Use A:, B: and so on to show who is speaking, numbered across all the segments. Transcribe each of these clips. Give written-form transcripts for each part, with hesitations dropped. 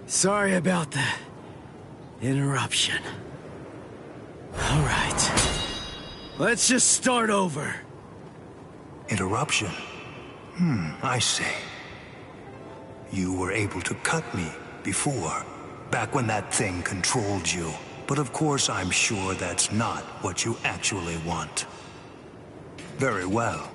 A: Sorry about the interruption. All right. Let's just start over.
B: Interruption? I see. You were able to cut me before, back when that thing controlled you. But of course, I'm sure that's not what you actually want. Very well.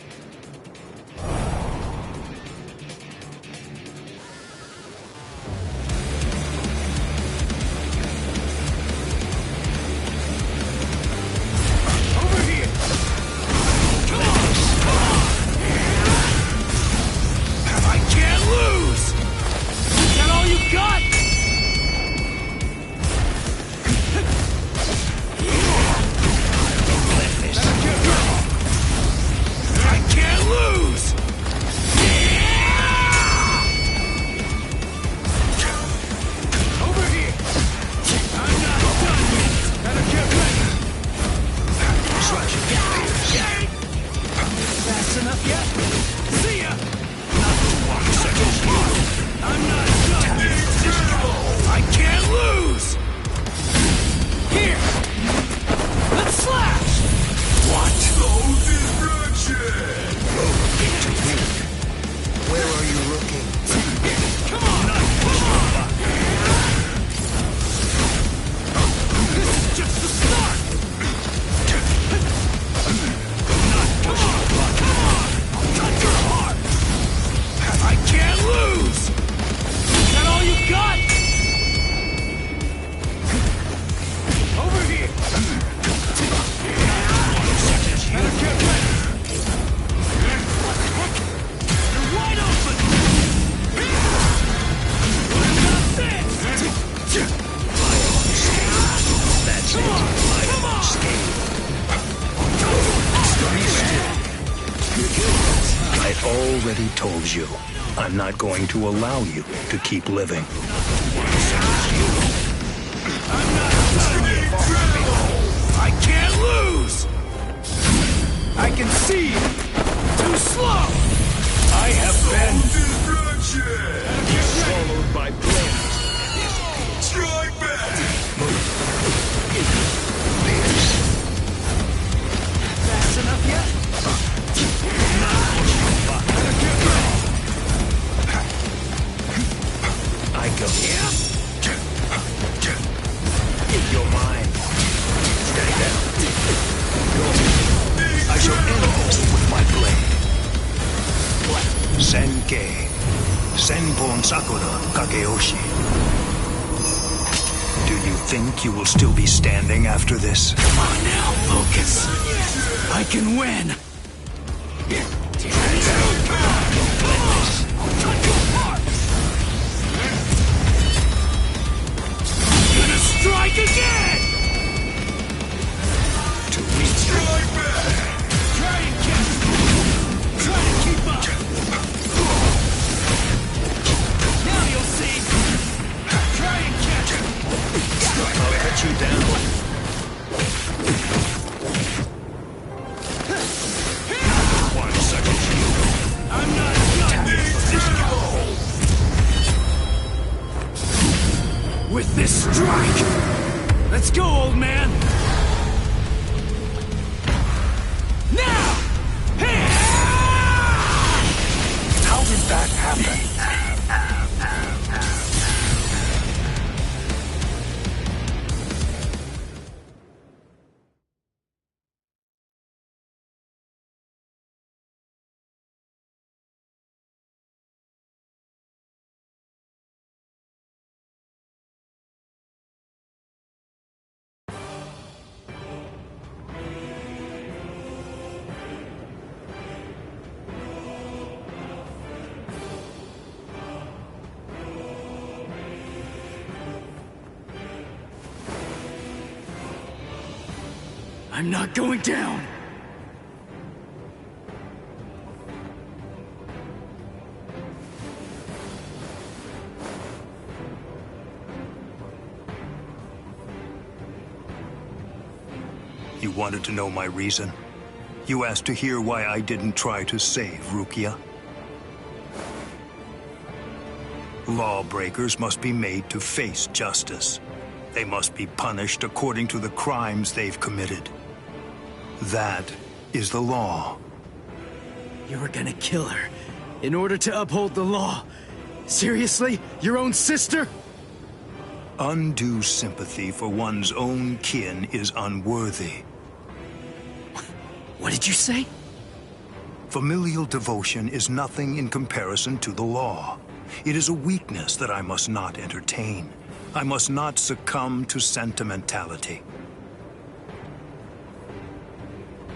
B: I'm not going to allow you to keep living.
A: I can't lose! I can see you! Too slow! I have been swallowed by blades. Strike back! Fast enough yet? I go. You're mine. Stay down. Go. I shall end this with my blade.
B: Senkei. Senpon Sakura Kageyoshi. Do you think you will still be standing after this?
A: Come on now, focus. I can win. Strike again! Too weak. Strike back! Try and catch me! Try to keep up! Now you'll see! Try and catch me! I'll cut you down. Not 1 second. I'm not done! With this strike! Let's go, old man! Now!
B: How did that happen?
A: I'm not going down!
B: You wanted to know my reason? You asked to hear why I didn't try to save Rukia? Lawbreakers must be made to face justice. They must be punished according to the crimes they've committed. That is the law.
C: You were gonna kill her in order to uphold the law. Seriously? Your own sister?
B: Undue sympathy for one's own kin is unworthy.
C: What did you say?
B: Familial devotion is nothing in comparison to the law. It is a weakness that I must not entertain. I must not succumb to sentimentality.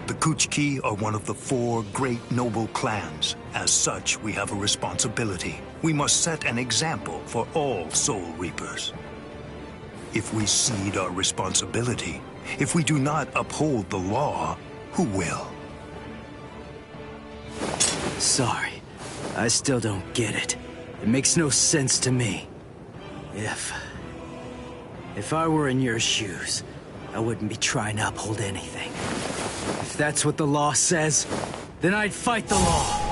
B: The Kuchki are one of the 4 great noble clans. As such, we have a responsibility. We must set an example for all Soul Reapers. If we cede our responsibility, if we do not uphold the law, who will?
C: Sorry. I still don't get it. It makes no sense to me. If I were in your shoes, I wouldn't be trying to uphold anything. If that's what the law says, then I'd fight the law.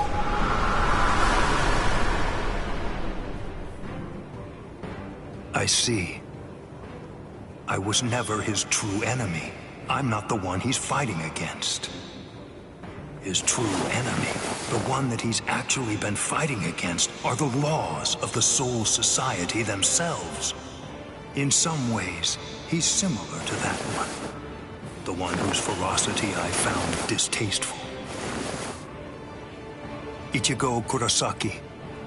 B: I see. I was never his true enemy. I'm not the one he's fighting against. His true enemy, the one that he's actually been fighting against, are the laws of the Soul Society themselves. In some ways, he's similar to that one. The one whose ferocity I found distasteful. Ichigo Kurosaki,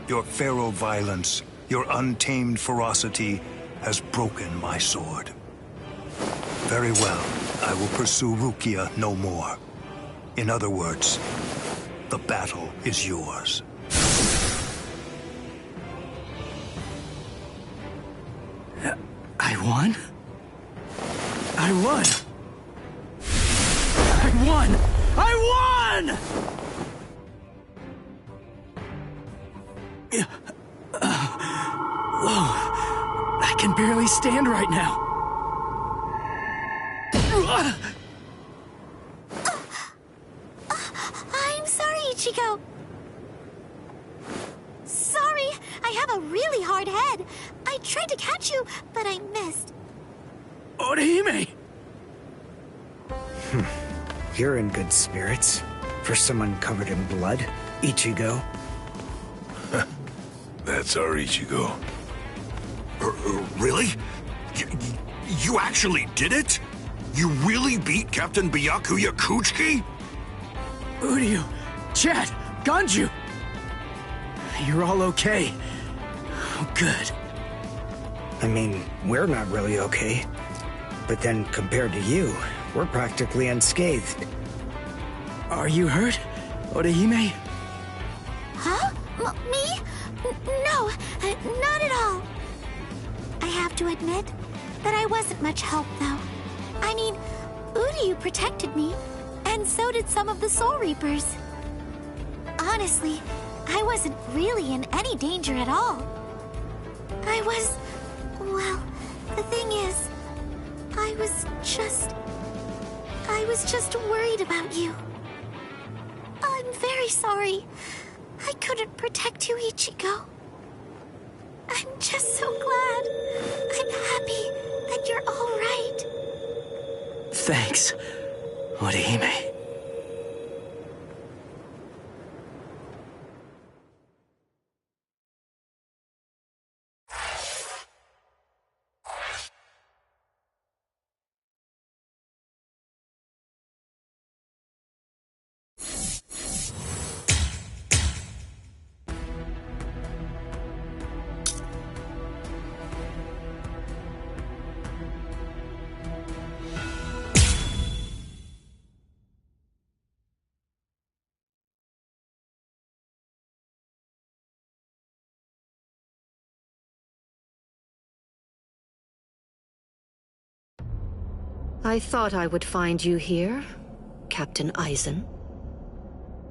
B: your feral violence, your untamed ferocity has broken my sword. Very well, I will pursue Rukia no more. In other words, the battle is yours.
C: I won? I won! I won! I won! Whoa, I can barely stand right now.
D: I'm sorry, Ichigo. Sorry, I have a really hard head. I tried to catch you, but I missed.
C: Orihime!
E: You're in good spirits. For someone covered in blood, Ichigo.
A: That's our Ichigo.
F: Really? You actually did it? You really beat Captain Byakuya Kuchiki?
C: Uryu, Chad, Ganju! You're all okay. Oh, good.
E: I mean, we're not really okay. But then, compared to you, we're practically unscathed.
C: Are you hurt, Orihime?
D: Huh? Me? No, not at all. I have to admit that I wasn't much help, though. I mean, Uryu protected me, and so did some of the Soul Reapers. Honestly, I wasn't really in any danger at all. Well, the thing is, I was just worried about you. I'm very sorry. I couldn't protect you, Ichigo. I'm just so glad. I'm happy that you're all right.
C: Thanks, Orihime.
G: I thought I would find you here, Captain Aizen.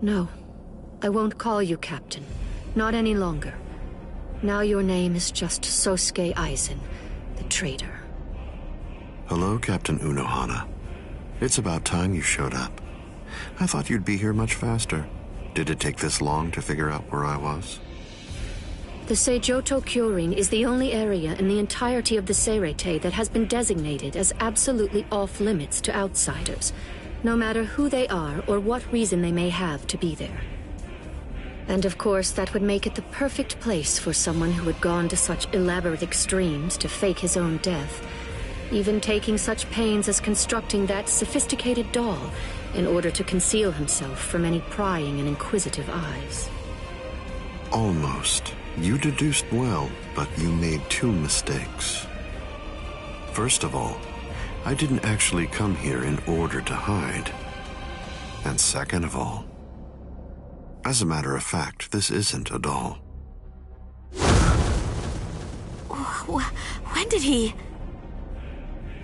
G: No, I won't call you Captain. Not any longer. Now your name is just Sosuke Aizen, the traitor.
H: Hello, Captain Unohana. It's about time you showed up. I thought you'd be here much faster. Did it take this long to figure out where I was?
G: The Seijoto Kyorin is the only area in the entirety of the Seirete that has been designated as absolutely off-limits to outsiders, no matter who they are or what reason they may have to be there. And of course, that would make it the perfect place for someone who had gone to such elaborate extremes to fake his own death, even taking such pains as constructing that sophisticated doll in order to conceal himself from any prying and inquisitive eyes.
H: Almost. You deduced well, but you made two mistakes. First of all, I didn't actually come here in order to hide. And second of all, as a matter of fact, this isn't a doll.
D: When did he...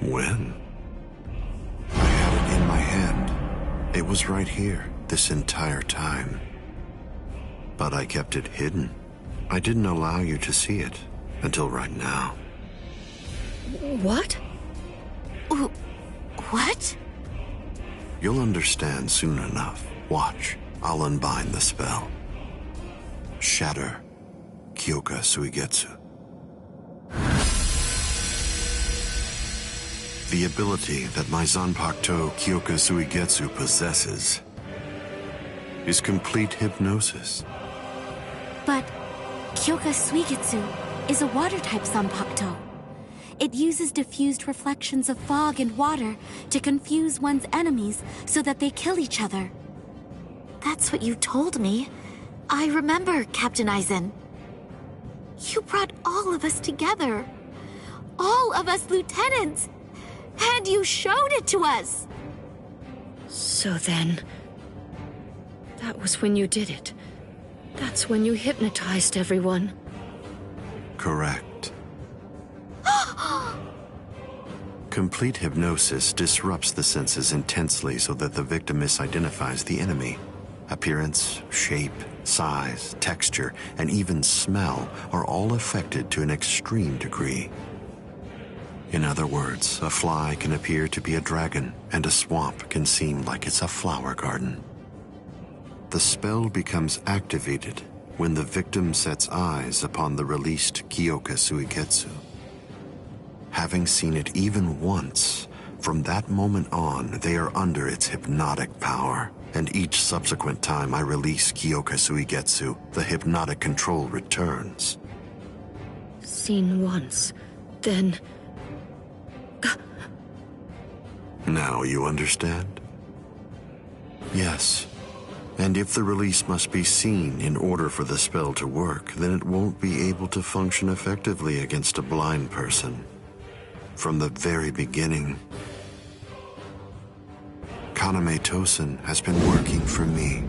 H: When? I had it in my hand. It was right here, this entire time. But I kept it hidden. I didn't allow you to see it until right now.
G: What?
D: What?
H: You'll understand soon enough. Watch. I'll unbind the spell. Shatter Kyoka Suigetsu. The ability that my Zanpakuto Kyoka Suigetsu possesses is complete hypnosis.
D: But Kyoka Suigetsu is a water-type Zanpakuto. It uses diffused reflections of fog and water to confuse one's enemies so that they kill each other. That's what you told me. I remember, Captain Aizen. You brought all of us together. All of us lieutenants. And you showed it to us.
G: So then... that was when you did it. That's when you hypnotized everyone.
H: Correct. Complete hypnosis disrupts the senses intensely so that the victim misidentifies the enemy. Appearance, shape, size, texture, and even smell are all affected to an extreme degree. In other words, a fly can appear to be a dragon, and a swamp can seem like it's a flower garden. The spell becomes activated when the victim sets eyes upon the released Kyoka Suigetsu. Having seen it even once, from that moment on, they are under its hypnotic power. And each subsequent time I release Kyoka Suigetsu, the hypnotic control returns.
G: Seen once, then...
H: Now you understand? Yes. And if the release must be seen in order for the spell to work, then it won't be able to function effectively against a blind person. From the very beginning, Kaname Tosen has been working for me.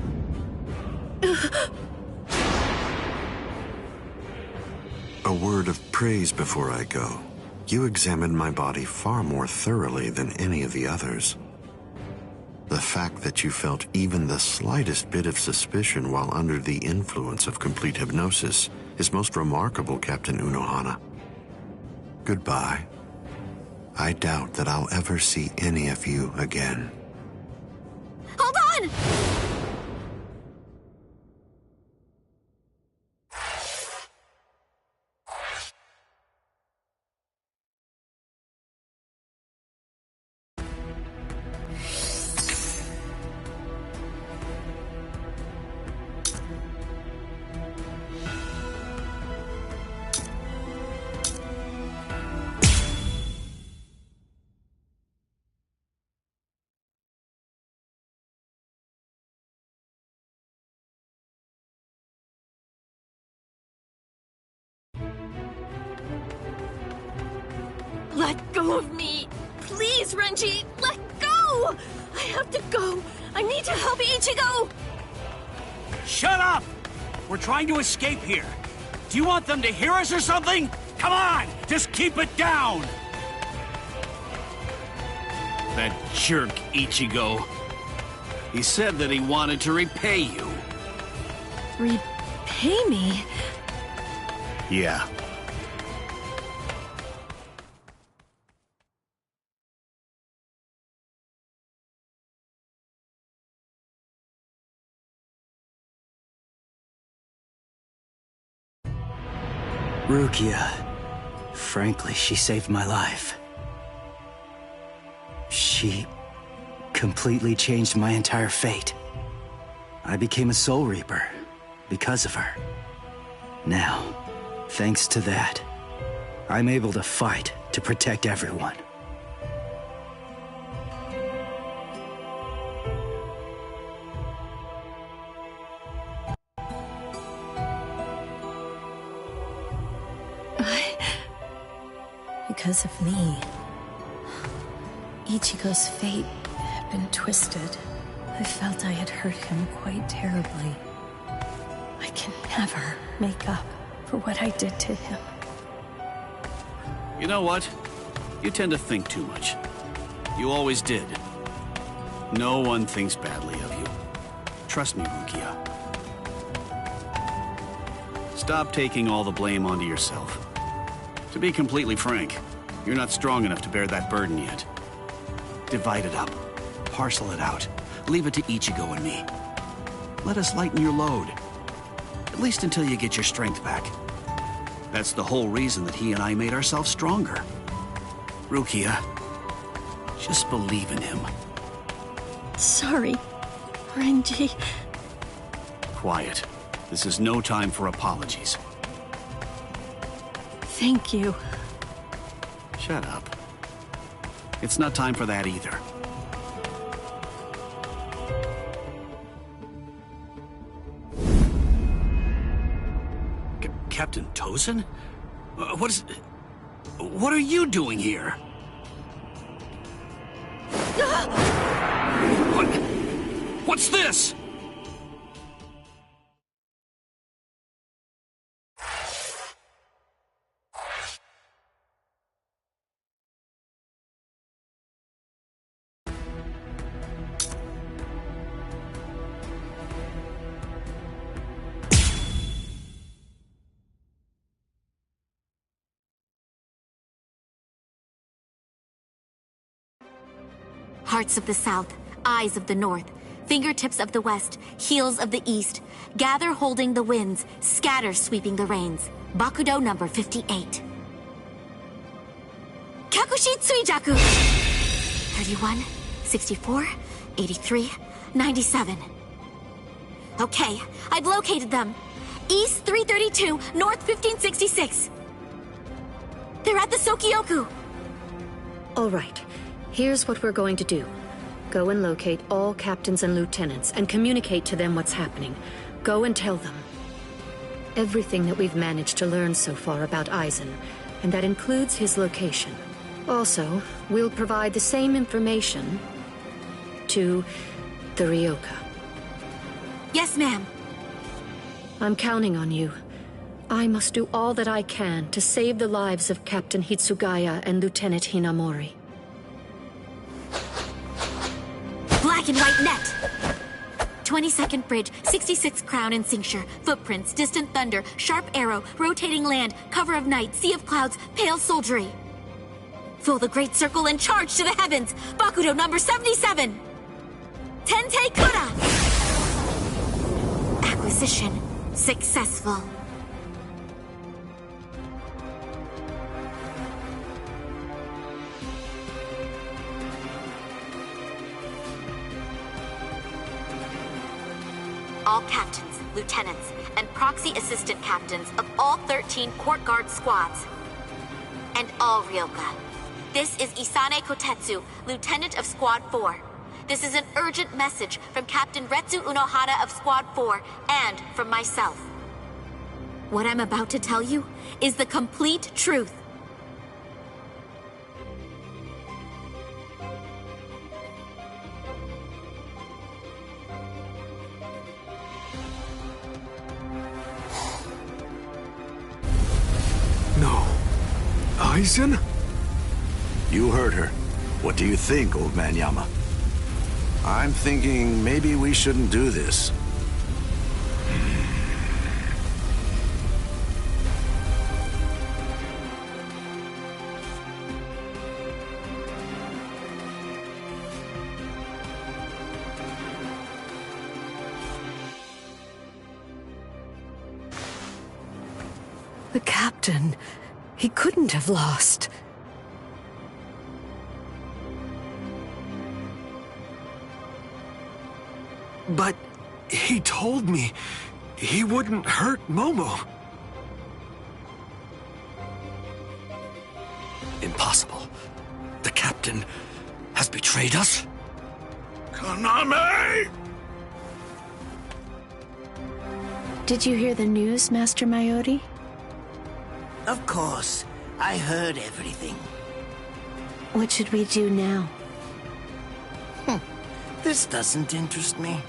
H: A word of praise before I go. You examined my body far more thoroughly than any of the others. The fact that you felt even the slightest bit of suspicion while under the influence of complete hypnosis is most remarkable, Captain Unohana. Goodbye. I doubt that I'll ever see any of you again.
D: Hold on!
I: Let go of me! Please, Renji! Let go! I have to go! I need to help Ichigo!
A: Shut up! We're trying to escape here. Do you want them to hear us or something? Come on! Just keep it down! That jerk Ichigo. He said that he wanted to repay you.
I: Repay me?
A: Yeah.
C: Rukia. Frankly, she saved my life. She completely changed my entire fate. I became a Soul Reaper because of her. Now, thanks to that, I'm able to fight to protect everyone.
I: Because of me, Ichigo's fate had been twisted. I felt I had hurt him quite terribly. I can never make up for what I did to him.
A: You know what? You tend to think too much. You always did. No one thinks badly of you. Trust me, Rukia. Stop taking all the blame onto yourself. To be completely frank, you're not strong enough to bear that burden yet. Divide it up. Parcel it out. Leave it to Ichigo and me. Let us lighten your load. At least until you get your strength back. That's the whole reason that he and I made ourselves stronger. Rukia, just believe in him.
I: Sorry, Renji.
A: Quiet. This is no time for apologies.
I: Thank you.
A: Shut up. It's not time for that either. Captain Tozen? What are you doing here? What's this?
D: Hearts of the South, eyes of the North, fingertips of the West, heels of the East, gather holding the winds, scatter sweeping the rains. Bakudo number 58. Kyakushi Tsuijaku! 31, 64, 83, 97. Okay, I've located them. East 332, North 1566. They're at the Sokioku.
G: All right. Here's what we're going to do. Go and locate all captains and lieutenants and communicate to them what's happening. Go and tell them everything that we've managed to learn so far about Aizen, and that includes his location. Also, we'll provide the same information to the Ryoka.
D: Yes, ma'am.
G: I'm counting on you. I must do all that I can to save the lives of Captain Hitsugaya and Lieutenant Hinamori.
D: Black and white net! 22nd Bridge, 66th Crown and Cincture, footprints, distant thunder, sharp arrow, rotating land, cover of night, sea of clouds, pale soldiery. Fill the great circle and charge to the heavens! Bakudo number 77! Tente Kura! Acquisition successful. All captains, lieutenants, and proxy assistant captains of all 13 court guard squads. And all Ryoka. This is Isane Kotetsu, lieutenant of Squad 4. This is an urgent message from Captain Retsu Unohara of Squad 4 and from myself. What I'm about to tell you is the complete truth.
F: No. Aizen?
J: You heard her. What do you think, old man Yama? I'm thinking maybe we shouldn't do this.
I: The captain. He couldn't have lost.
K: But he told me he wouldn't hurt Momo.
F: Impossible. The captain has betrayed us? Kaname!
I: Did you hear the news, Master Mayori?
L: Of course. I heard everything.
I: What should we do now?
L: This doesn't interest me.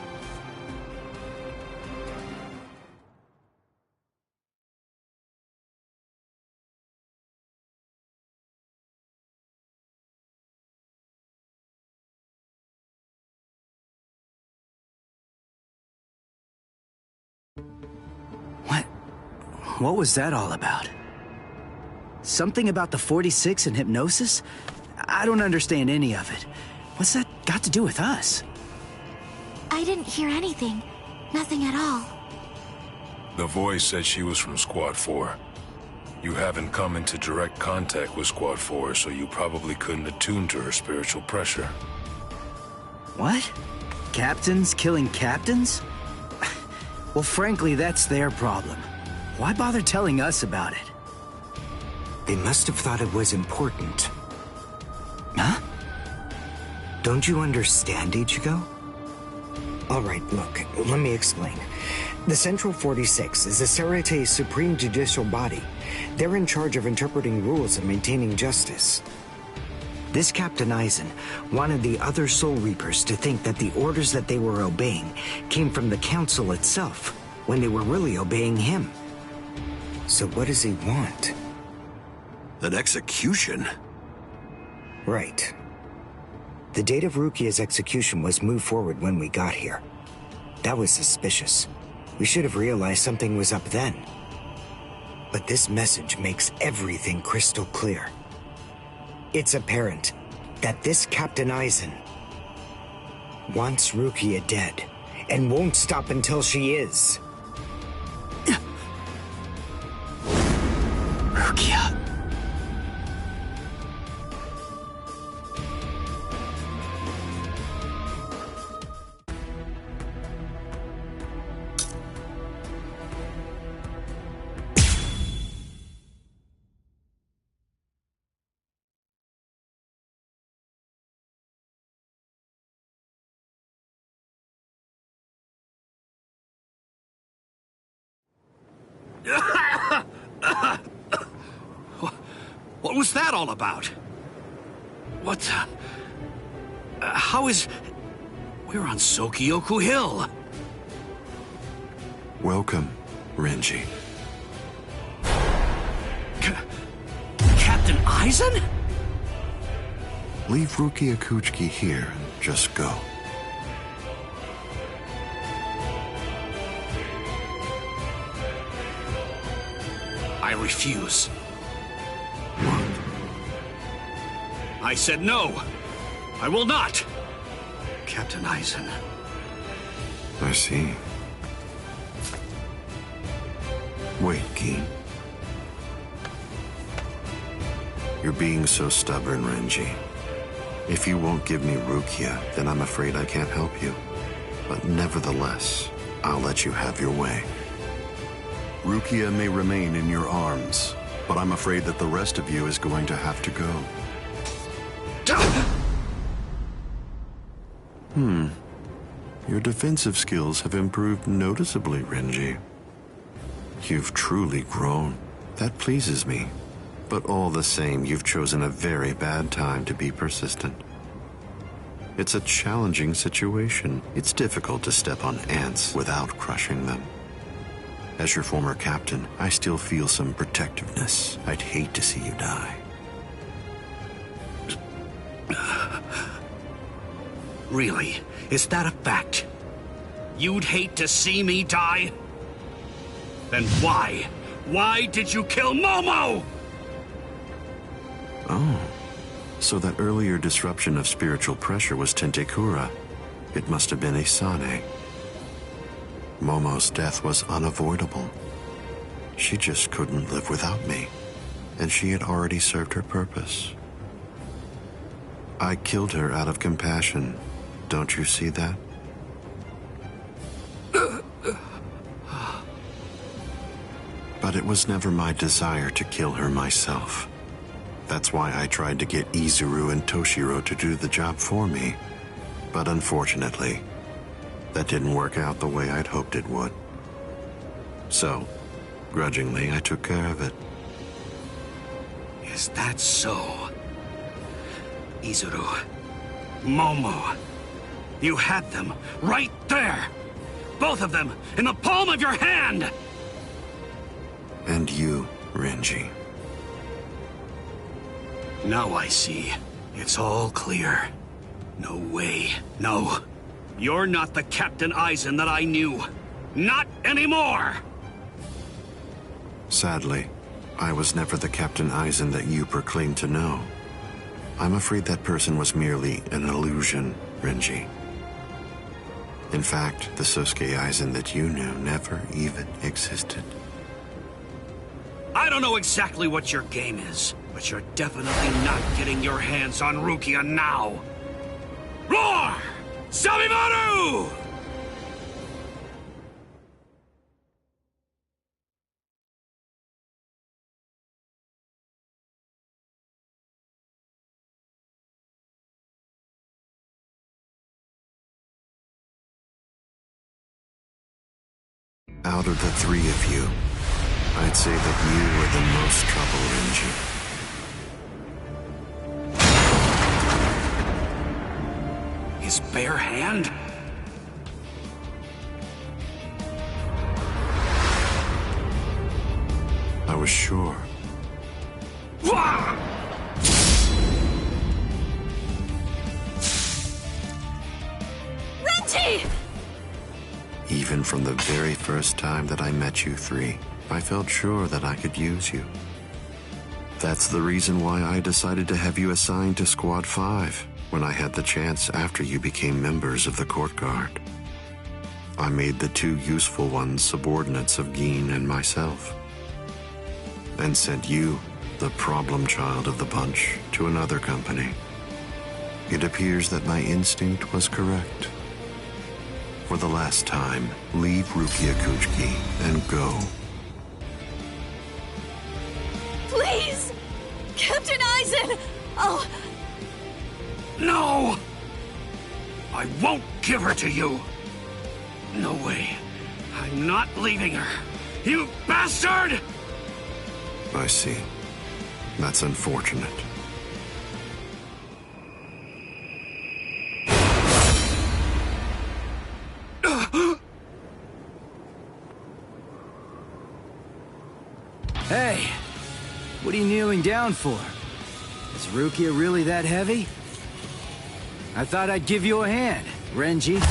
C: What was that all about? Something about the 46 and hypnosis? I don't understand any of it. What's that got to do with us?
D: I didn't hear anything. Nothing at all.
M: The voice said she was from Squad 4. You haven't come into direct contact with Squad 4, so you probably couldn't attune to her spiritual pressure.
C: What? Captains killing captains? Well, frankly, that's their problem. Why bother telling us about it?
E: They must have thought it was important.
C: Huh?
E: Don't you understand, Ichigo? All right, look, let me explain. The Central 46 is the Sarate's supreme judicial body. They're in charge of interpreting rules and maintaining justice. This Captain Aizen wanted the other Soul Reapers to think that the orders that they were obeying came from the Council itself, when they were really obeying him. So what does he want?
F: An execution?
E: Right. The date of Rukia's execution was moved forward when we got here. That was suspicious. We should have realized something was up then. But this message makes everything crystal clear. It's apparent that this Captain Aizen wants Rukia dead, and won't stop until she is.
C: Rukia.
A: What was that all about? What the... how is... We're on Sokyoku Hill.
H: Welcome, Renji.
A: Captain Aizen?
H: Leave Rukia Kuchiki here and just go.
A: I refuse. I said no. I will not. Captain Aizen.
H: I see. Wait, Geen. You're being so stubborn, Renji. If you won't give me Rukia, then I'm afraid I can't help you. But nevertheless, I'll let you have your way. Rukia may remain in your arms, but I'm afraid that the rest of you is going to have to go. Your defensive skills have improved noticeably, Renji. You've truly grown. That pleases me. But all the same, you've chosen a very bad time to be persistent. It's a challenging situation. It's difficult to step on ants without crushing them. As your former captain, I still feel some protectiveness. I'd hate to see you die.
A: Really? Is that a fact? You'd hate to see me die? Then why? Why did you kill Momo?
H: Oh, so that earlier disruption of spiritual pressure was Tentekura. It must have been Isane. Momo's death was unavoidable. She just couldn't live without me, and she had already served her purpose. I killed her out of compassion. Don't you see that? But it was never my desire to kill her myself. That's why I tried to get Izuru and Toshiro to do the job for me. But unfortunately, that didn't work out the way I'd hoped it would. So, grudgingly, I took care of it.
A: Is that so? Izuru, Momo, you had them right there! Both of them in the palm of your hand!
H: And you, Renji.
A: Now I see. It's all clear. No way. No. You're not the Captain Aizen that I knew. Not anymore!
H: Sadly, I was never the Captain Aizen that you proclaimed to know. I'm afraid that person was merely an illusion, Renji. In fact, the Sosuke Aizen that you knew never even existed.
A: I don't know exactly what your game is, but you're definitely not getting your hands on Rukia now! Roar! Sabimaru!
H: Out of the three of you, I'd say that you were the most trouble, Renji.
A: His bare hand?
H: I was sure.
I: Renji!
H: Even from the very first time that I met you three, I felt sure that I could use you. That's the reason why I decided to have you assigned to Squad 5 when I had the chance after you became members of the Court Guard. I made the two useful ones subordinates of Gin and myself, and sent you, the problem child of the bunch, to another company. It appears that my instinct was correct. For the last time, leave Rukia Kuchiki and go.
I: Please! Captain Aizen! Oh...
A: No! I won't give her to you! No way. I'm not leaving her. You bastard!
H: I see. That's unfortunate.
C: Hey! What are you kneeling down for? Is Rukia really that heavy? I thought I'd give you a hand, Renji.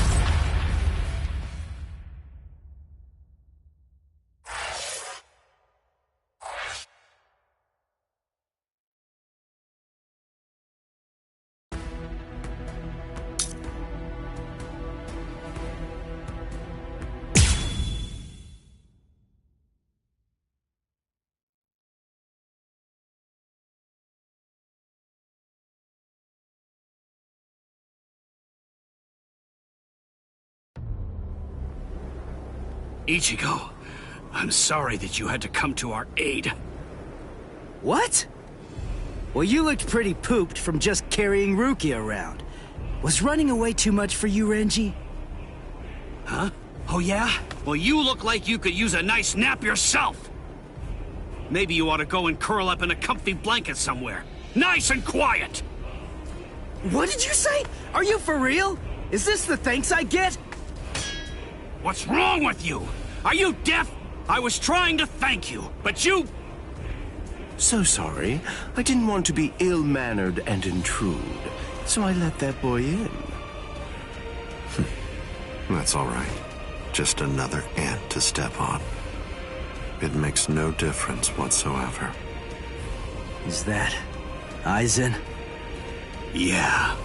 A: Ichigo, I'm sorry that you had to come to our aid.
C: What? Well, you looked pretty pooped from just carrying Rukia around. Was running away too much for you, Renji?
A: Huh? Oh yeah? Well, you look like you could use a nice nap yourself! Maybe you ought to go and curl up in a comfy blanket somewhere. Nice and quiet!
C: What did you say? Are you for real? Is this the thanks I get?
A: What's wrong with you? Are you deaf? I was trying to thank you, but you...
K: So sorry. I didn't want to be ill-mannered and intrude, so I let that boy in.
H: That's all right. Just another ant to step on. It makes no difference whatsoever.
C: Is that Aizen?
A: Yeah.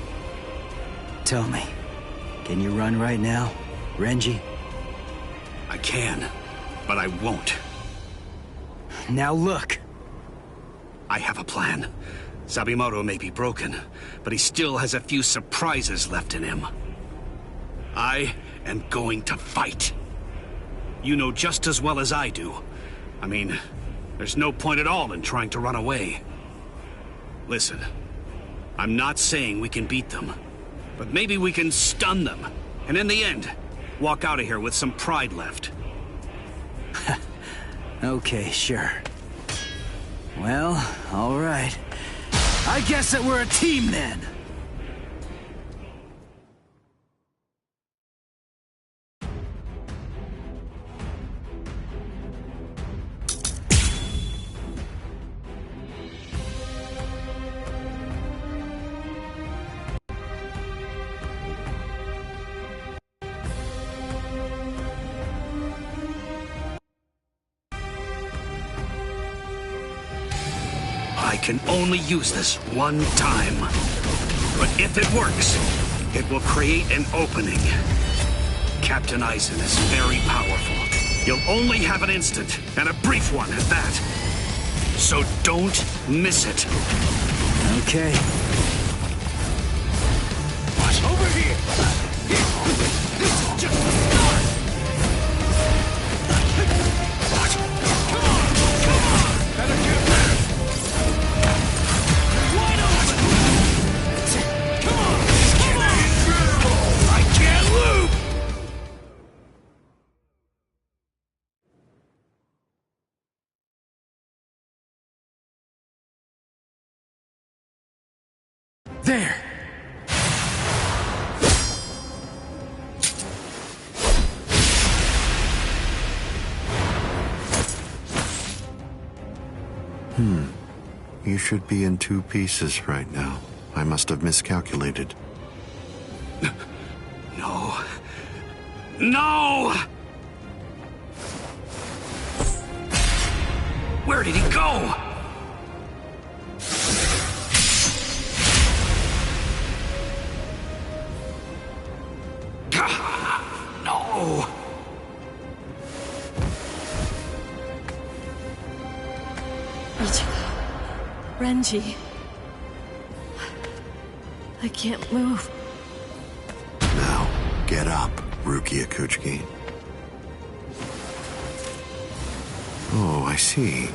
C: Tell me, can you run right now, Renji?
A: I can, but I won't.
C: Now look.
A: I have a plan. Sabimoto may be broken, but he still has a few surprises left in him. I am going to fight. You know just as well as I do. I mean, there's no point at all in trying to run away. Listen, I'm not saying we can beat them, but maybe we can stun them, and in the end, walk out of here with some pride left.
C: Okay, sure. Well, all right. I guess that we're a team then.
A: I can only use this one time. But if it works, it will create an opening. Captain Eisen is very powerful. You'll only have an instant, and a brief one at that. So don't miss it.
C: Okay.
A: Watch over here! This is just the start! Come on! Better get there! Wide open! Come on! I can't loop!
C: There!
H: You should be in 2 pieces right now. I must have miscalculated.
A: No. No! Where did he go? No!
I: Renji. I can't move.
H: Now, get up, Rukia Kuchiki. Oh, I see.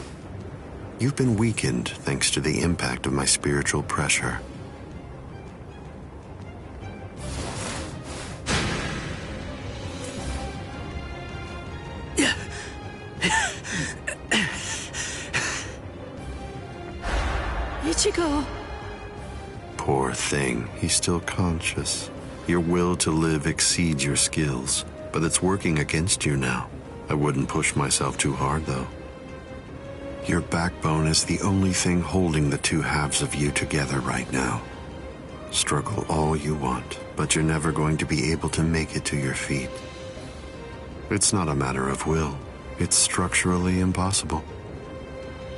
H: You've been weakened thanks to the impact of my spiritual pressure.
I: Ichigo.
H: Poor thing, he's still conscious. Your will to live exceeds your skills, but it's working against you now. I wouldn't push myself too hard, though. Your backbone is the only thing holding the 2 halves of you together right now. Struggle all you want, but you're never going to be able to make it to your feet. It's not a matter of will. It's structurally impossible.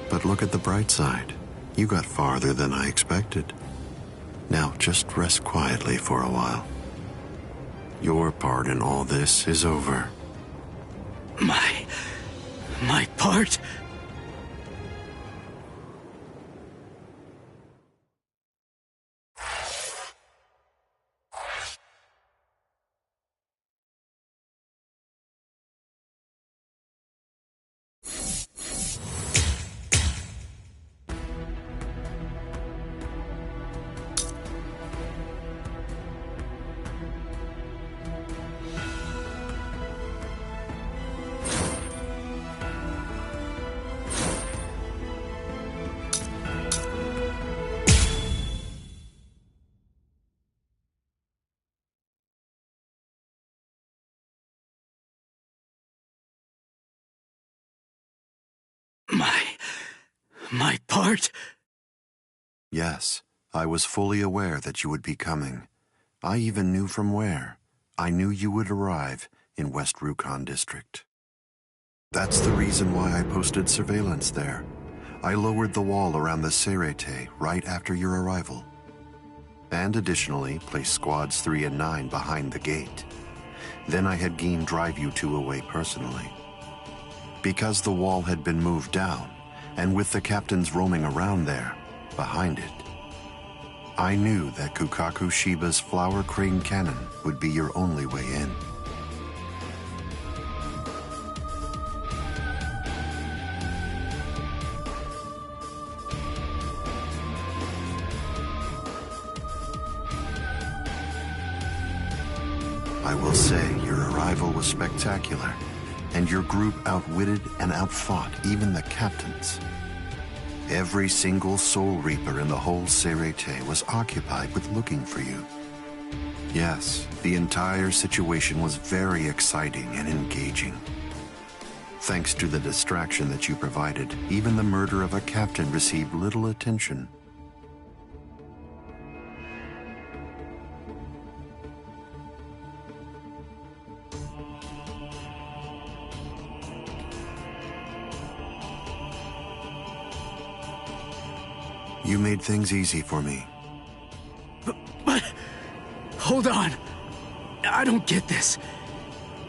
H: But look at the bright side. You got farther than I expected. Now just rest quietly for a while. Your part in all this is over.
C: My part? My part?
H: Yes, I was fully aware that you would be coming. I even knew from where. I knew you would arrive in West Rukon District. That's the reason why I posted surveillance there. I lowered the wall around the Serete right after your arrival. And additionally, placed squads 3 and 9 behind the gate. Then I had Geen drive you 2 away personally. Because the wall had been moved down, and with the captains roaming around there, behind it, I knew that Kukaku Shiba's Flower Crane Cannon would be your only way in. I will say your arrival was spectacular, and your group outwitted and outfought even the captains. Every single Soul Reaper in the whole Serete was occupied with looking for you. Yes, the entire situation was very exciting and engaging. Thanks to the distraction that you provided, even the murder of a captain received little attention. You made things easy for me.
C: But... hold on. I don't get this.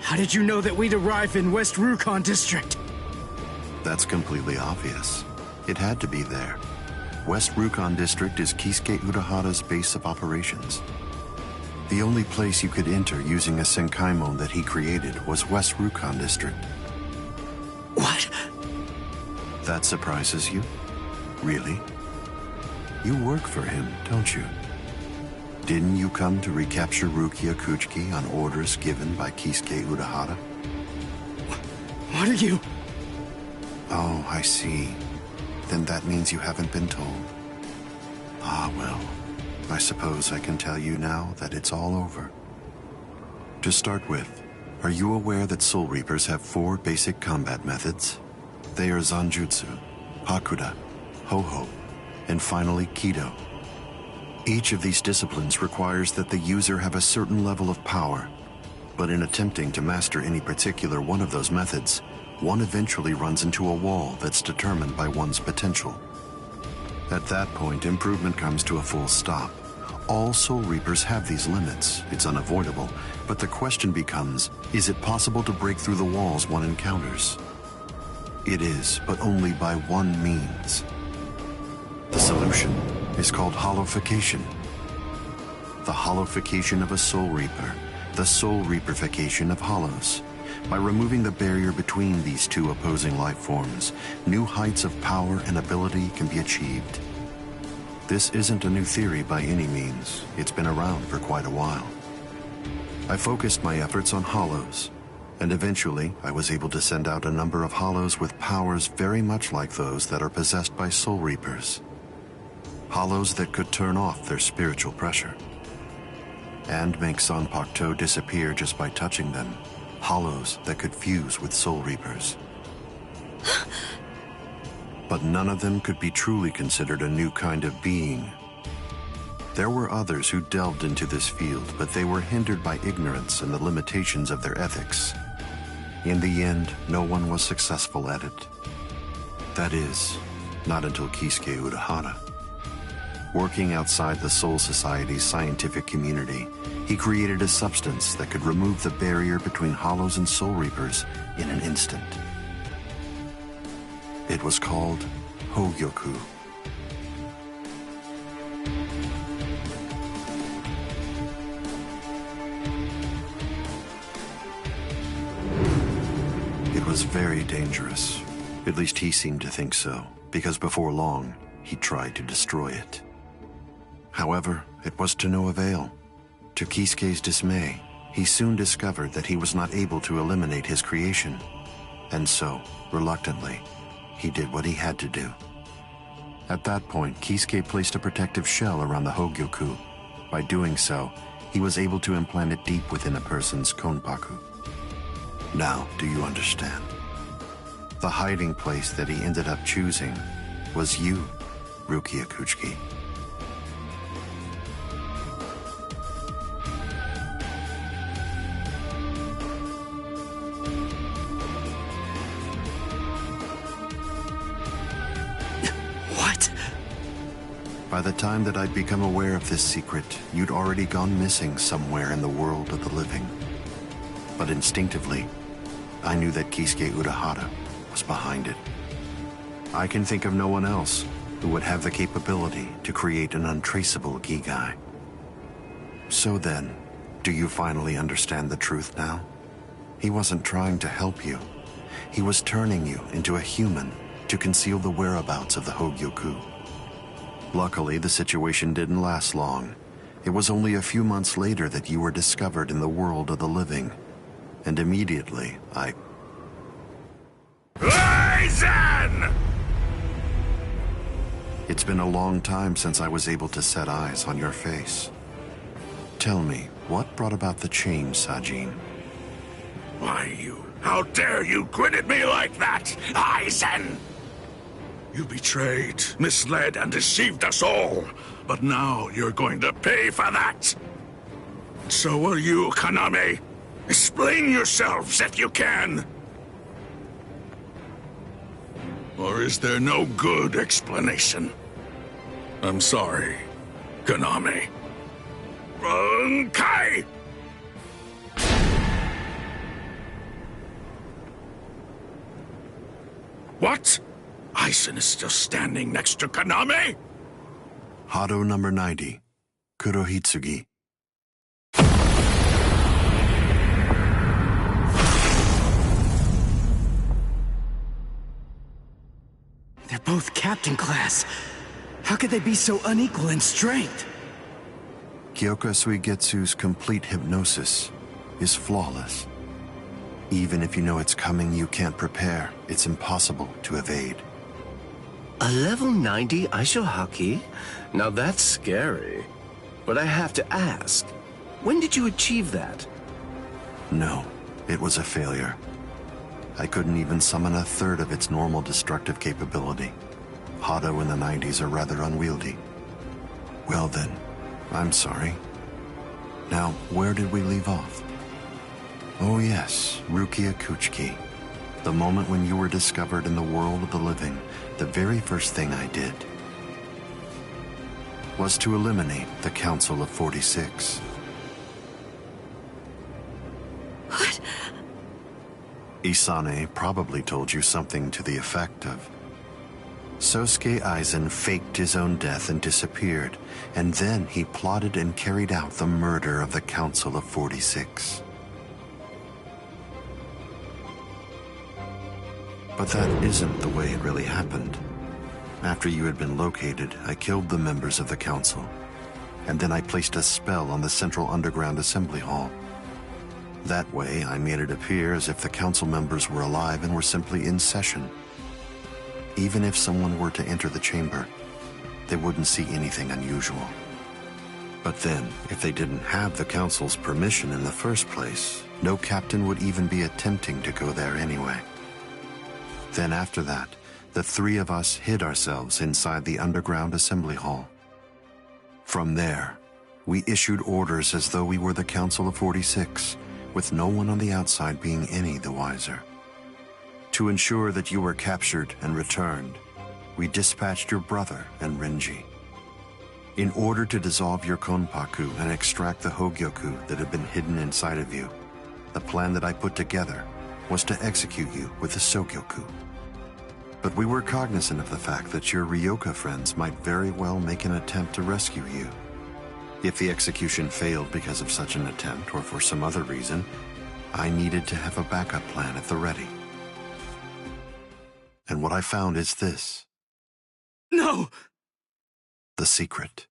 C: How did you know that we'd arrive in West Rukon District?
H: That's completely obvious. It had to be there. West Rukon District is Kisuke Urahara's base of operations. The only place you could enter using a Senkaimon that he created was West Rukon District.
C: What?
H: That surprises you? Really? You work for him, don't you? Didn't you come to recapture Rukia Kuchiki on orders given by Kisuke Urahara?
C: What are you...
H: Oh, I see. Then that means you haven't been told. Ah, well. I suppose I can tell you now that it's all over. To start with, are you aware that Soul Reapers have 4 basic combat methods? They are Zanjutsu, Hakuda, Ho-Ho, and finally Kido. Each of these disciplines requires that the user have a certain level of power, but in attempting to master any particular one of those methods, one eventually runs into a wall that's determined by one's potential. At that point, improvement comes to a full stop. All Soul Reapers have these limits. It's unavoidable, but the question becomes, is it possible to break through the walls one encounters? It is, but only by one means. The solution is called hollowification. The hollowification of a Soul Reaper, the Soul Reaperification of hollows. By removing the barrier between these two opposing life forms, new heights of power and ability can be achieved. This isn't a new theory by any means. It's been around for quite a while. I focused my efforts on hollows, and eventually I was able to send out a number of hollows with powers very much like those that are possessed by Soul Reapers. Hollows that could turn off their spiritual pressure and make Zanpakuto disappear just by touching them. Hollows that could fuse with Soul Reapers. But none of them could be truly considered a new kind of being. There were others who delved into this field, but they were hindered by ignorance and the limitations of their ethics. In the end, no one was successful at it. That is, not until Kisuke Urahara. Working outside the Soul Society's scientific community, he created a substance that could remove the barrier between hollows and Soul Reapers in an instant. It was called Hogyoku. It was very dangerous. At least he seemed to think so, because before long, he tried to destroy it. However, it was to no avail. To Kisuke's dismay, he soon discovered that he was not able to eliminate his creation. And so, reluctantly, he did what he had to do. At that point, Kisuke placed a protective shell around the Hogyoku. By doing so, he was able to implant it deep within a person's konpaku. Now, do you understand? The hiding place that he ended up choosing was you, Rukia Kuchiki. By the time that I'd become aware of this secret, you'd already gone missing somewhere in the world of the living. But instinctively, I knew that Kisuke Urahara was behind it. I can think of no one else who would have the capability to create an untraceable Gigai. So then, do you finally understand the truth now? He wasn't trying to help you. He was turning you into a human to conceal the whereabouts of the Hogyoku. Luckily, the situation didn't last long. It was only a few months later that you were discovered in the world of the living. And immediately,
F: Aizen!
H: It's been a long time since I was able to set eyes on your face. Tell me, what brought about the change, Sajin?
F: Why, how dare you grin at me like that, Aizen? You betrayed, misled, and deceived us all. But now you're going to pay for that. So will you, Kaname. Explain yourselves if you can. Or is there no good explanation? I'm sorry, Kaname. Kai! What? Aizen is still standing next to Kaname?
H: Hado number 90, Kurohitsugi.
C: They're both captain class. How could they be so unequal in strength?
H: Kyoka Suigetsu's complete hypnosis is flawless. Even if you know it's coming, you can't prepare. It's impossible to evade.
K: A level 90 Aisho Haki? Now that's scary. But I have to ask, when did you achieve that?
H: No, it was a failure. I couldn't even summon a third of its normal destructive capability. Hado in the 90s are rather unwieldy. Well then, I'm sorry. Now, where did we leave off? Oh yes, Rukia Kuchiki. The moment when you were discovered in the world of the living, the very first thing I did was to eliminate the Council of 46.
D: What?
H: Isane probably told you something to the effect of, Sosuke Aizen faked his own death and disappeared, and then he plotted and carried out the murder of the Council of 46. But that isn't the way it really happened. After you had been located, I killed the members of the council, and then I placed a spell on the central underground assembly hall. That way, I made it appear as if the council members were alive and were simply in session. Even if someone were to enter the chamber, they wouldn't see anything unusual. But then, if they didn't have the council's permission in the first place, no captain would even be attempting to go there anyway. Then after that, the three of us hid ourselves inside the underground assembly hall. From there, we issued orders as though we were the Council of 46, with no one on the outside being any the wiser. To ensure that you were captured and returned, we dispatched your brother and Renji. In order to dissolve your Konpaku and extract the Hogyoku that had been hidden inside of you, the plan that I put together was to execute you with the Sogyoku. But we were cognizant of the fact that your Ryoka friends might very well make an attempt to rescue you. If the execution failed because of such an attempt or for some other reason, I needed to have a backup plan at the ready. And what I found is this.
C: No!
H: The secret.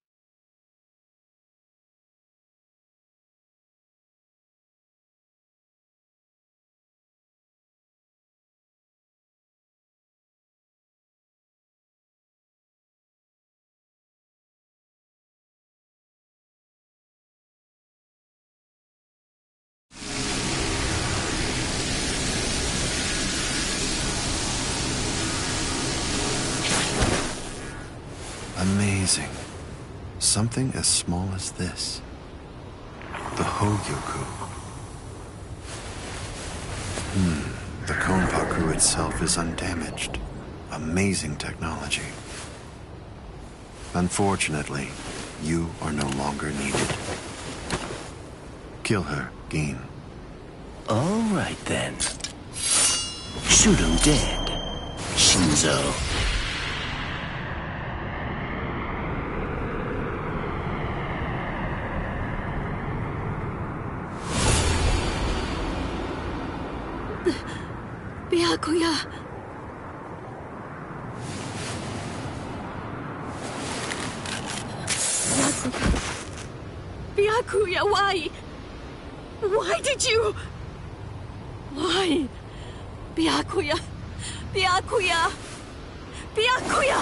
H: Amazing. Something as small as this. The Hogyoku. The Konpaku itself is undamaged. Amazing technology. Unfortunately, you are no longer needed. Kill her, Gin.
L: All right then. Shoot him dead, Shinzo.
I: Byakuya! Byakuya, why? Why did you... Why? Byakuya! Byakuya! Byakuya!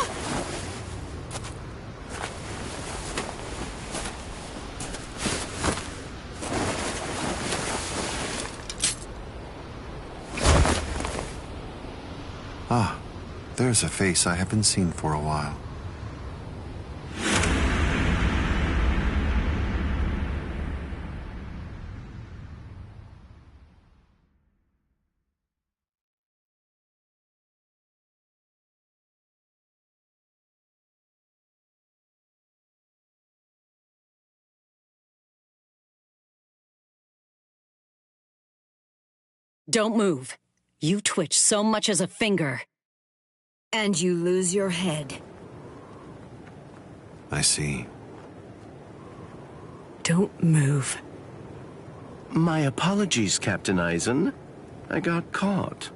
H: Ah, there's a face I haven't seen for a while.
N: Don't move. You twitch so much as a finger, and you lose your head.
H: I see.
N: Don't move.
K: My apologies, Captain Eisen. I got caught.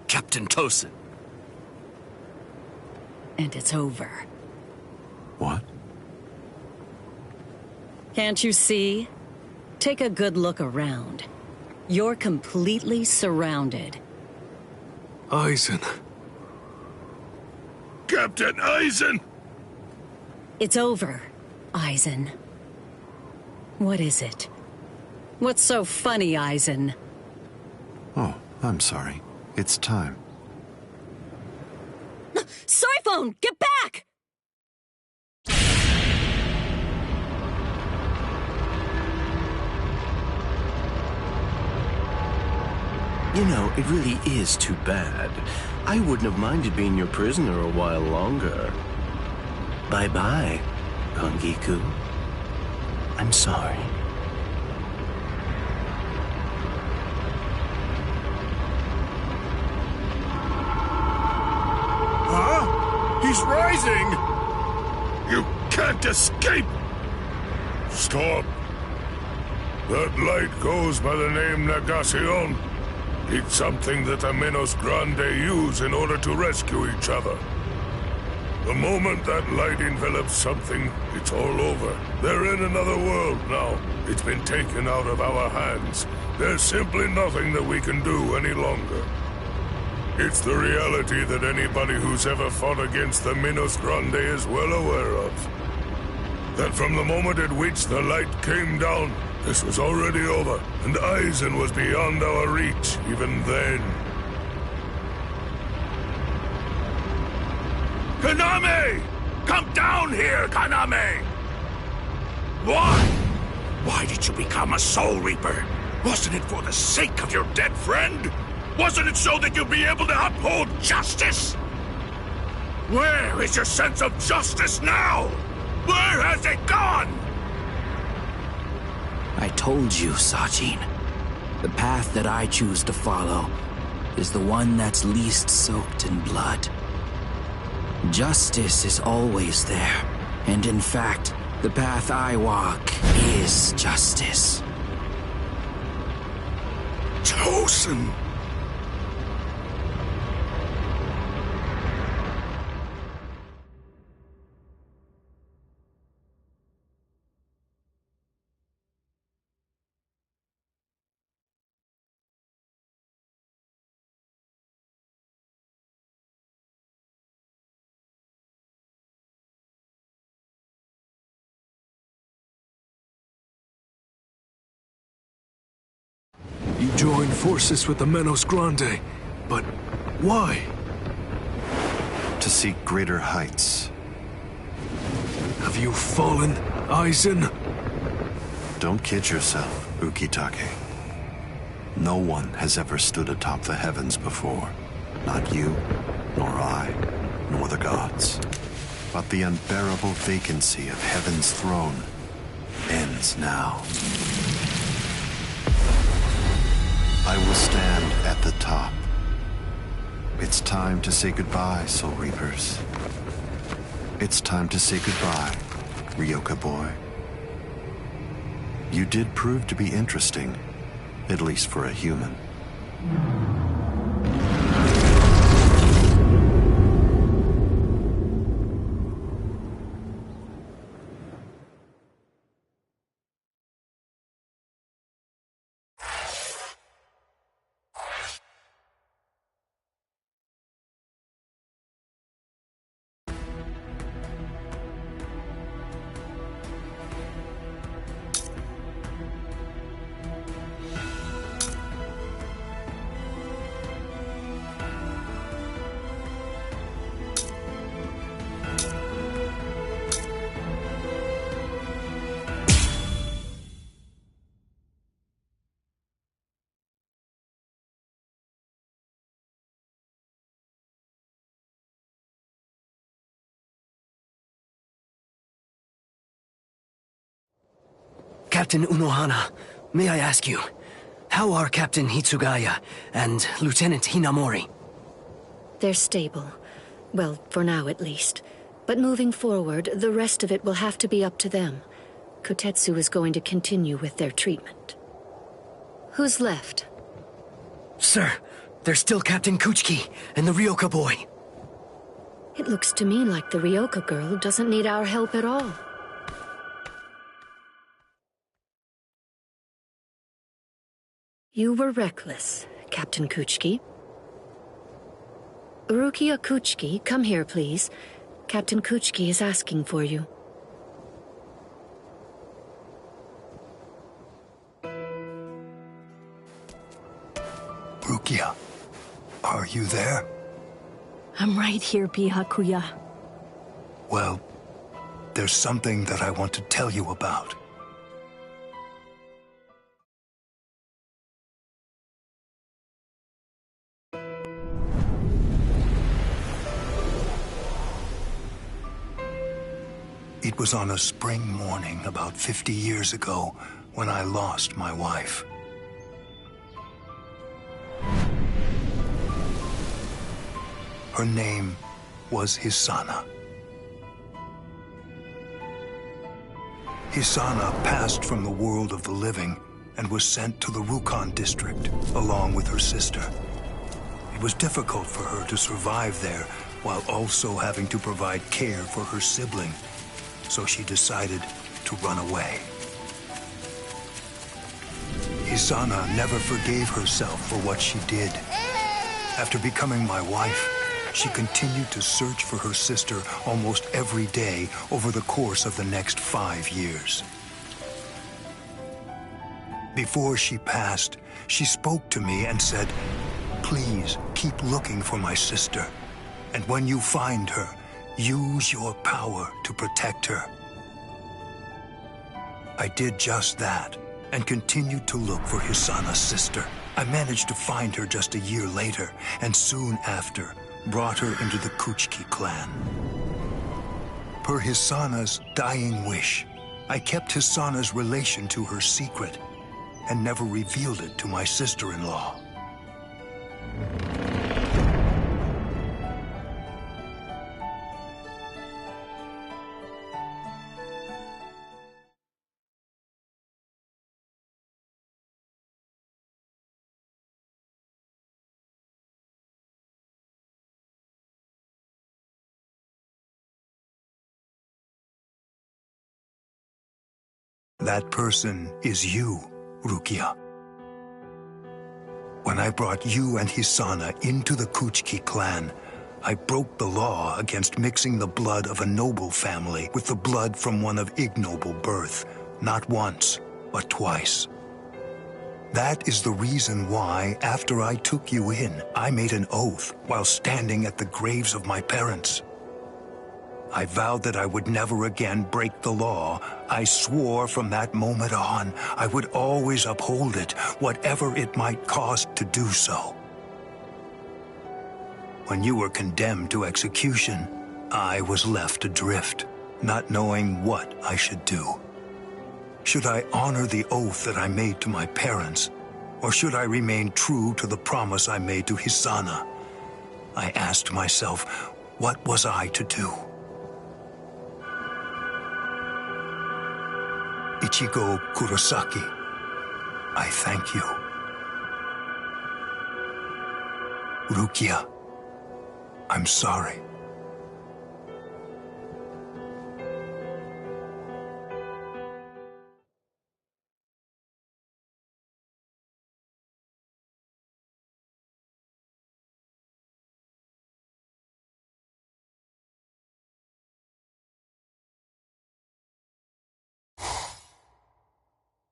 L: Captain Tosin.
N: And it's over.
H: What?
N: Can't you see? Take a good look around. You're completely surrounded.
M: Eisen. Captain Eisen!
N: It's over, Eisen. What is it? What's so funny, Eisen?
H: Oh, I'm sorry. It's time.
N: Soiphone, get back!
K: You know, it really is too bad. I wouldn't have minded being your prisoner a while longer. Bye-bye, Kongiku. I'm sorry.
F: Huh? He's rising! You can't escape! Stop! That light goes by the name Negacion. It's something that the Minos Grande use in order to rescue each other. The moment that light envelops something, it's all over. They're in another world now. It's been taken out of our hands. There's simply nothing that we can do any longer. It's the reality that anybody who's ever fought against the Minos Grande is well aware of. That from the moment at which the light came down, this was already over, and Eisen was beyond our reach even then. Kaname! Come down here, Kaname! Why? Why did you become a Soul Reaper? Wasn't it for the sake of your dead friend? Wasn't it so that you'd be able to uphold justice? Where is your sense of justice now? Where has it gone?
L: I told you, Sajin. The path that I choose to follow is the one that's least soaked in blood. Justice is always there, and in fact, the path I walk is justice.
F: Tosin!
M: You joined forces with the Minos Grande, but why?
H: To seek greater heights.
M: Have you fallen, Eisen?
H: Don't kid yourself, Ukitake. No one has ever stood atop the heavens before. Not you, nor I, nor the gods. But the unbearable vacancy of heaven's throne ends now. I will stand at the top. It's time to say goodbye, Soul Reapers. It's time to say goodbye, Ryoka boy. You did prove to be interesting, at least for a human.
C: Captain Unohana, may I ask you, how are Captain Hitsugaya and Lieutenant Hinamori?
G: They're stable. Well, for now at least. But moving forward, the rest of it will have to be up to them. Kotetsu is going to continue with their treatment. Who's left?
C: Sir, there's still Captain Kuchiki and the Ryoka boy.
G: It looks to me like the Ryoka girl doesn't need our help at all. You were reckless, Captain Kuchiki. Rukia Kuchiki, come here, please. Captain Kuchiki is asking for you.
B: Rukia, are you there?
I: I'm right here, Byakuya.
B: Well, there's something that I want to tell you about. It was on a spring morning about 50 years ago when I lost my wife. Her name was Hisana. Hisana passed from the world of the living and was sent to the Rukon district along with her sister. It was difficult for her to survive there while also having to provide care for her sibling, so she decided to run away. Hisana never forgave herself for what she did. After becoming my wife, she continued to search for her sister almost every day over the course of the next 5 years. Before she passed, she spoke to me and said, "Please keep looking for my sister, and when you find her, use your power to protect her." I did just that and continued to look for Hisana's sister. I managed to find her just a year later, and soon after, brought her into the Kuchiki clan. Per Hisana's dying wish, I kept Hisana's relation to her secret and never revealed it to my sister-in-law. That person is you, Rukia. When I brought you and Hisana into the Kuchiki clan, I broke the law against mixing the blood of a noble family with the blood from one of ignoble birth, not once, but twice. That is the reason why, after I took you in, I made an oath while standing at the graves of my parents. I vowed that I would never again break the law. I swore from that moment on, I would always uphold it, whatever it might cost to do so. When you were condemned to execution, I was left adrift, not knowing what I should do. Should I honor the oath that I made to my parents, or should I remain true to the promise I made to Hisana? I asked myself, what was I to do? Ichigo Kurosaki, I thank you. Rukia, I'm sorry.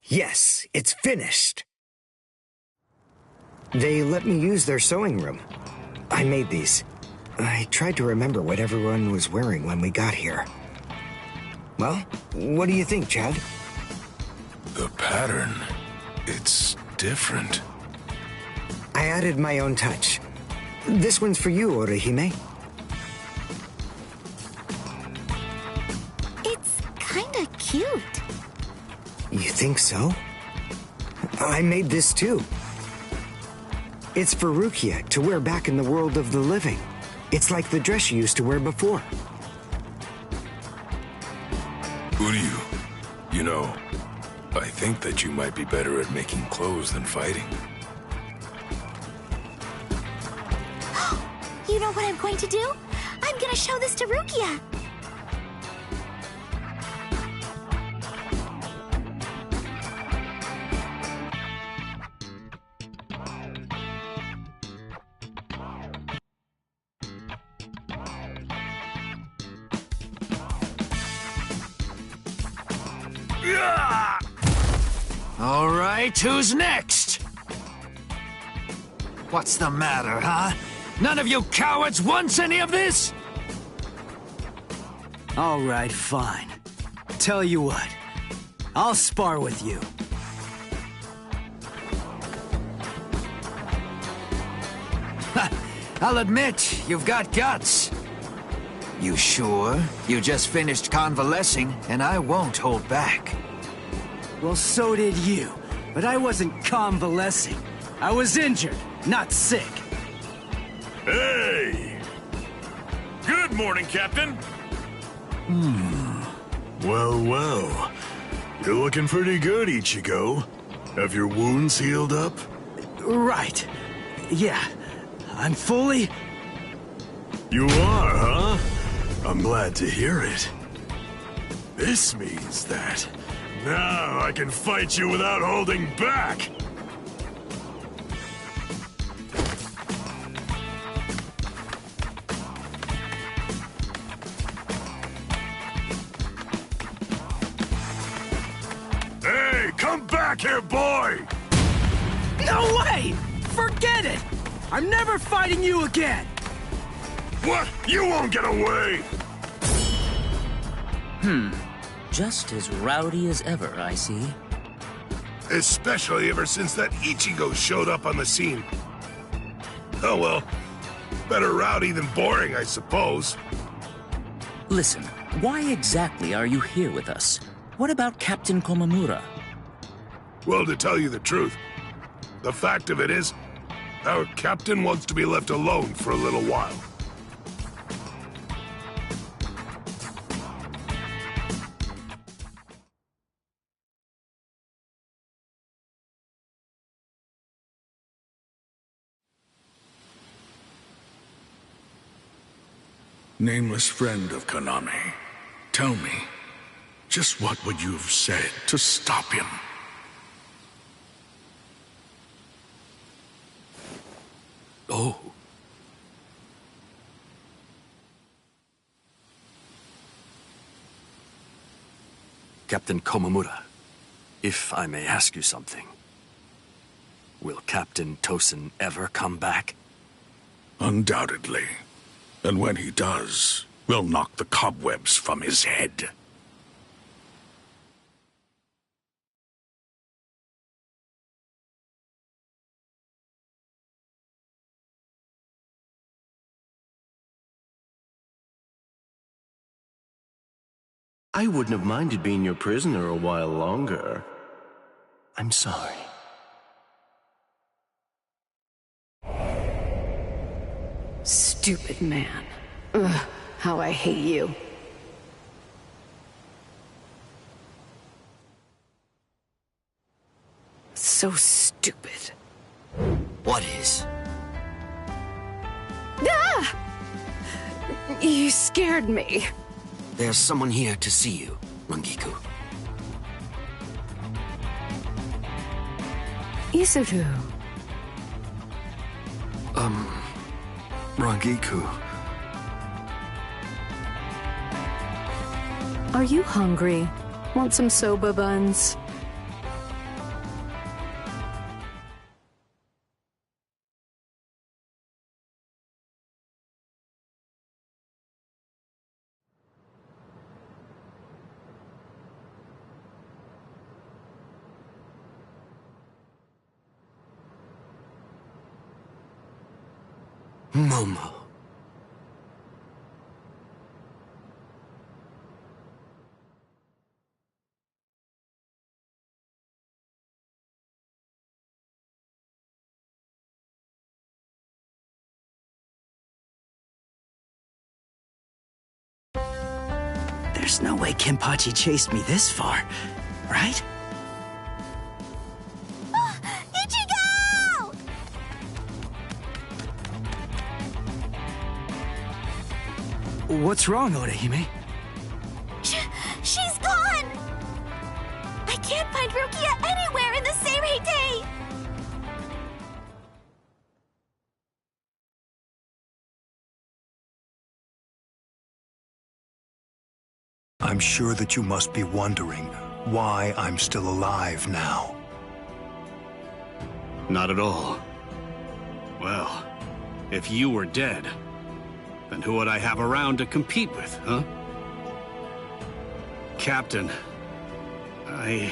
E: Yes, it's finished. They let me use their sewing room. I made these. I tried to remember what everyone was wearing when we got here. Well, what do you think, Chad?
M: The pattern, it's different.
E: I added my own touch. This one's for you, Orihime.
D: It's kinda cute.
E: You think think so? I made this too. It's for Rukia to wear back in the world of the living. It's like the dress she used to wear before.
M: Uryu, you know, I think that you might be better at making clothes than fighting.
D: You know what I'm going to do? I'm gonna show this to Rukia.
O: All right, who's next? What's the matter, huh? None of you cowards wants any of this?
C: All right, fine. Tell you what, I'll spar with you.
O: I'll admit, you've got guts. You sure? You just finished convalescing, and I won't hold back.
C: Well, so did you. But I wasn't convalescing. I was injured, not sick.
F: Hey! Good morning, Captain.
P: Well, well. You're looking pretty good, Ichigo. Have your wounds healed up?
C: Right. Yeah. I'm fully...
P: You are, huh? I'm glad to hear it. This means that now I can fight you without holding back. Hey, come back here, boy!
C: No way! Forget it! I'm never fighting you again!
P: What? You won't get away!
L: Just as rowdy as ever, I see.
F: Especially ever since that Ichigo showed up on the scene. Oh well. Better rowdy than boring, I suppose.
L: Listen, why exactly are you here with us? What about Captain Komamura?
F: Well, to tell you the truth, the fact of it is, our captain wants to be left alone for a little while. Nameless friend of Konami, tell me, just what would you have said to stop him? Oh.
Q: Captain Komamura, if I may ask you something. Will Captain Tosin ever come back?
F: Undoubtedly. And when he does, we'll knock the cobwebs from his head.
K: I wouldn't have minded being your prisoner a while longer. I'm sorry.
R: Stupid man. Ugh, how I hate you. So stupid.
E: What is?
R: Ah! You scared me.
E: There's someone here to see you, Rangiku.
R: Isuru.
Q: Rangiku.
R: Are you hungry? Want some soba buns?
E: Momo.
C: There's no way Kenpachi chased me this far, right?
D: Ichigo!
C: What's wrong, Orihime?
D: She's gone! I can't find Rukia anywhere in the Seirei.
B: I'm sure that you must be wondering why I'm still alive now.
A: Not at all. Well, if you were dead, then who would I have around to compete with, huh? Captain,
C: Renji!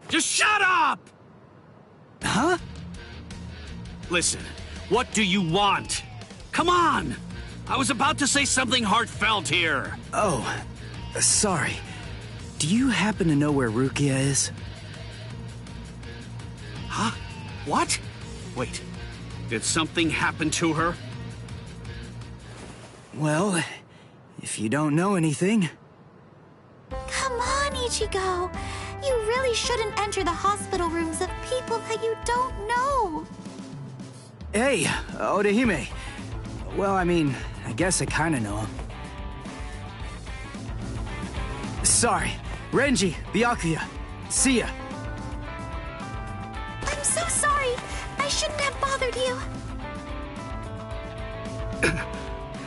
A: Just shut up!
C: Huh?
A: Listen, what do you want? Come on! I was about to say something heartfelt here.
C: Oh, sorry. Do you happen to know where Rukia is?
A: Huh? What? Wait, did something happen to her?
C: Well, if you don't know anything...
D: Come on, Ichigo. You really shouldn't enter the hospital rooms of people that you don't know.
C: Hey, Orihime. Well, I mean, I guess I kinda know him. Sorry. Renji, Byakuya. See ya.
D: I'm so sorry. I shouldn't have bothered you.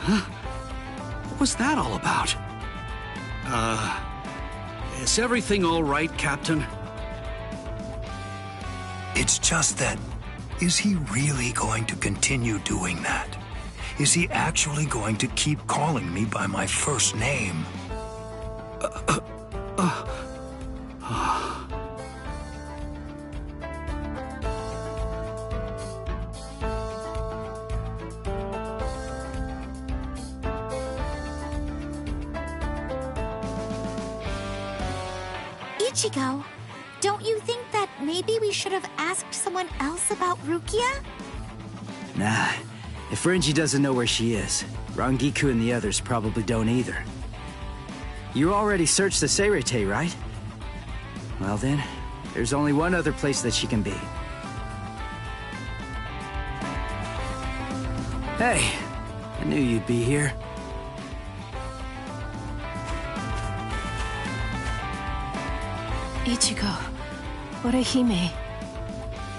A: Huh? What was that all about? Is everything all right, Captain?
B: It's just that, is he really going to continue doing that? Is he actually going to keep calling me by my first name?
D: Ichigo, don't you think that maybe we should have asked someone else about Rukia?
C: Nah, if Renji doesn't know where she is, Rangiku and the others probably don't either. You already searched the Seirei, right? Well then, there's only one other place that she can be. Hey, I knew you'd be here.
I: Ichigo, Orihime.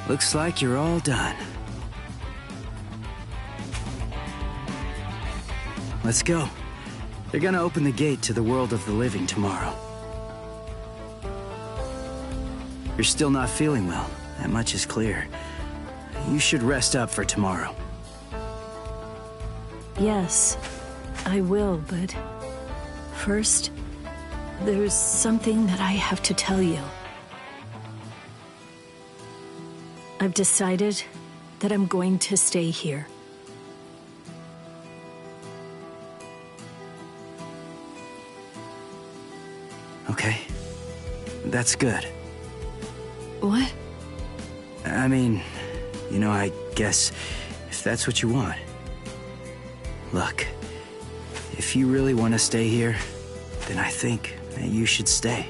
C: Looks like you're all done. Let's go. They're gonna open the gate to the world of the living tomorrow. You're still not feeling well. That much is clear. You should rest up for tomorrow.
I: Yes, I will, but first, there's something that I have to tell you. I've decided that I'm going to stay here.
C: Okay. That's good.
I: What?
C: I mean, you know, I guess if that's what you want. Look, if you really want to stay here, then I think that you should stay.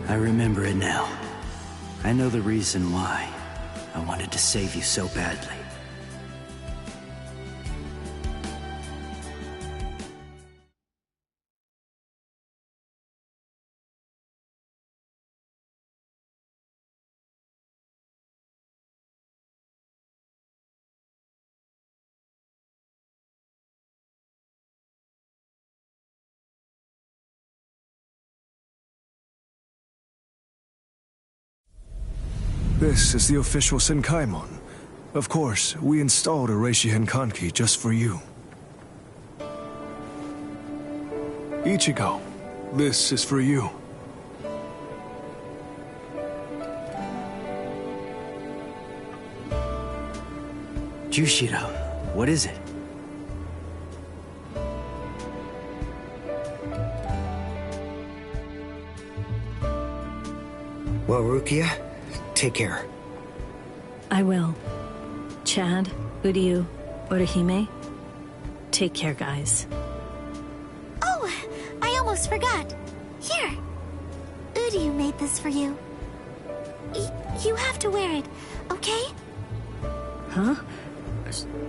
C: I remember it now. I know the reason why I wanted to save you so badly.
S: This is the official Senkaimon. Of course, we installed a Reishi Henkanki just for you. Ichigo, this is for you.
C: Jushiro, what is it?
E: Well, Rukia, take care.
I: I will. Chad, Uryu, Orihime, take care, guys.
D: Oh, I almost forgot. Here. Uryu made this for you. You have to wear it, okay?
I: Huh?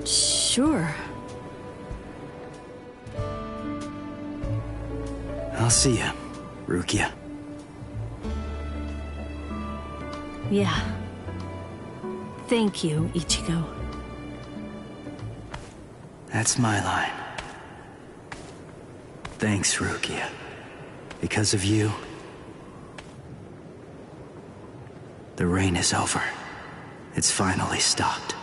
I: Sure.
C: I'll see you, Rukia.
I: Yeah. Thank you, Ichigo.
C: That's my line. Thanks, Rukia. Because of you, the rain is over. It's finally stopped.